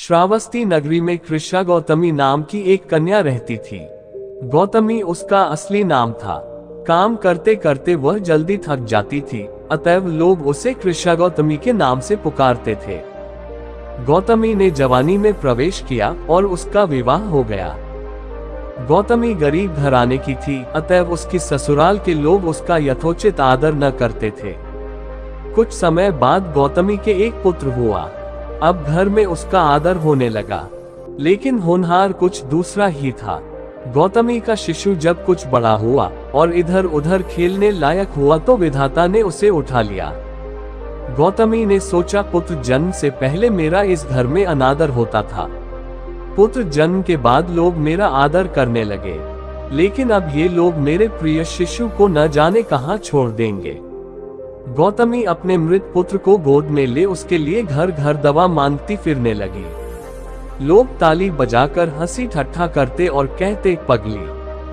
श्रावस्ती नगरी में कृष्णा गौतमी नाम की एक कन्या रहती थी। गौतमी उसका असली नाम था। काम करते करते वह जल्दी थक जाती थी, अतएव लोग उसे कृष्णा गौतमी के नाम से पुकारते थे। गौतमी ने जवानी में प्रवेश किया और उसका विवाह हो गया। गौतमी गरीब घराने की थी, अतएव उसकी ससुराल के लोग उसका यथोचित आदर न करते थे। कुछ समय बाद गौतमी के एक पुत्र हुआ। अब घर में उसका आदर होने लगा, लेकिन होनहार कुछ दूसरा ही था। गौतमी का शिशु जब कुछ बड़ा हुआ और इधर उधर खेलने लायक हुआ तो विधाता ने उसे उठा लिया। गौतमी ने सोचा, पुत्र जन्म से पहले मेरा इस घर में अनादर होता था। पुत्र जन्म के बाद लोग मेरा आदर करने लगे, लेकिन अब ये लोग मेरे प्रिय शिशु को न जाने कहां छोड़ देंगे। गौतमी अपने मृत पुत्र को गोद में ले उसके लिए घर घर दवा मांगती फिरने लगी। लोग ताली बजाकर हंसी ठट्ठा करते और कहते, पगली,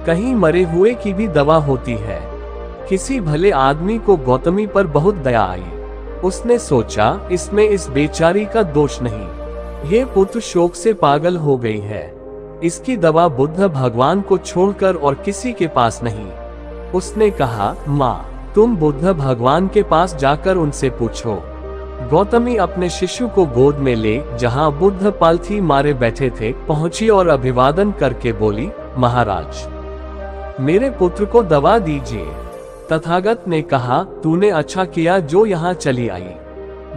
कहीं मरे हुए की भी दवा होती है। किसी भले आदमी को गौतमी पर बहुत दया आई। उसने सोचा, इसमें इस बेचारी का दोष नहीं, ये पुत्र शोक से पागल हो गई है। इसकी दवा बुद्ध भगवान को छोड़कर और किसी के पास नहीं। उसने कहा, माँ, तुम बुद्ध भगवान के पास जाकर उनसे पूछो। गौतमी अपने शिशु को गोद में ले जहाँ बुद्ध पालथी मारे बैठे थे पहुंची और अभिवादन करके बोली, महाराज, मेरे पुत्र को दवा दीजिए। तथागत ने कहा, तूने अच्छा किया जो यहाँ चली आई।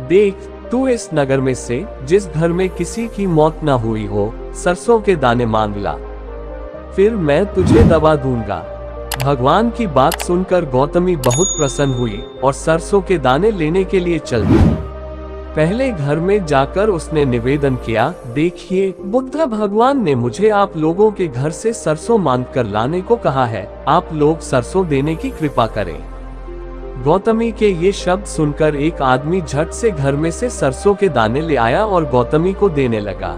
देख, तू इस नगर में से जिस घर में किसी की मौत न हुई हो, सरसों के दाने मांग ला, फिर मैं तुझे दवा दूंगा। भगवान की बात सुनकर गौतमी बहुत प्रसन्न हुई और सरसों के दाने लेने के लिए चल दी। पहले घर में जाकर उसने निवेदन किया, देखिए, बुद्ध भगवान ने मुझे आप लोगों के घर से सरसों मांग कर लाने को कहा है। आप लोग सरसों देने की कृपा करें। गौतमी के ये शब्द सुनकर एक आदमी झट से घर में से सरसों के दाने ले आया और गौतमी को देने लगा।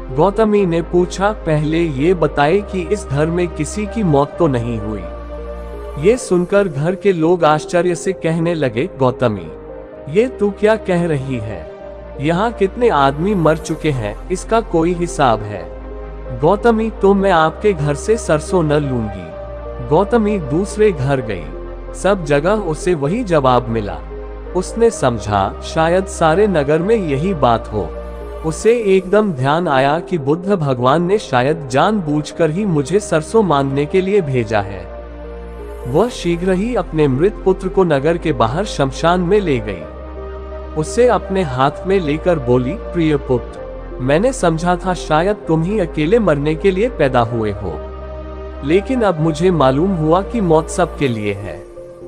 गौतमी ने पूछा, पहले ये बताए कि इस घर में किसी की मौत तो नहीं हुई। ये सुनकर घर के लोग आश्चर्य से कहने लगे, गौतमी, ये तू क्या कह रही है? यहाँ कितने आदमी मर चुके हैं, इसका कोई हिसाब है। गौतमी, तो मैं आपके घर से सरसों न लूंगी। गौतमी दूसरे घर गई। सब जगह उसे वही जवाब मिला। उसने समझा, शायद सारे नगर में यही बात हो। उसे एकदम ध्यान आया कि बुद्ध भगवान ने शायद जानबूझकर ही मुझे सरसों मांगने के लिए भेजा है। वह शीघ्र ही अपने मृत पुत्र को नगर के बाहर शमशान में ले गई। उसे अपने हाथ में लेकर बोली, प्रिय पुत्र, मैंने समझा था शायद तुम ही अकेले मरने के लिए पैदा हुए हो, लेकिन अब मुझे मालूम हुआ कि मौत सबके लिए है।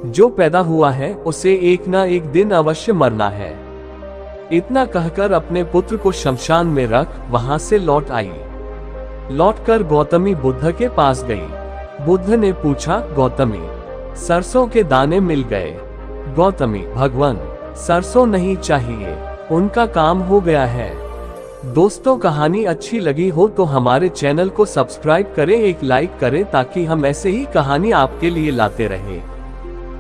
जो पैदा हुआ है उसे एक ना एक दिन अवश्य मरना है। इतना कहकर अपने पुत्र को शमशान में रख वहां से लौट आई। लौटकर गौतमी बुद्ध के पास गई। बुद्ध ने पूछा, गौतमी, सरसों के दाने मिल गए? गौतमी, भगवान, सरसों नहीं चाहिए, उनका काम हो गया है। दोस्तों, कहानी अच्छी लगी हो तो हमारे चैनल को सब्सक्राइब करें, एक लाइक करें ताकि हम ऐसे ही कहानी आपके लिए लाते रहें।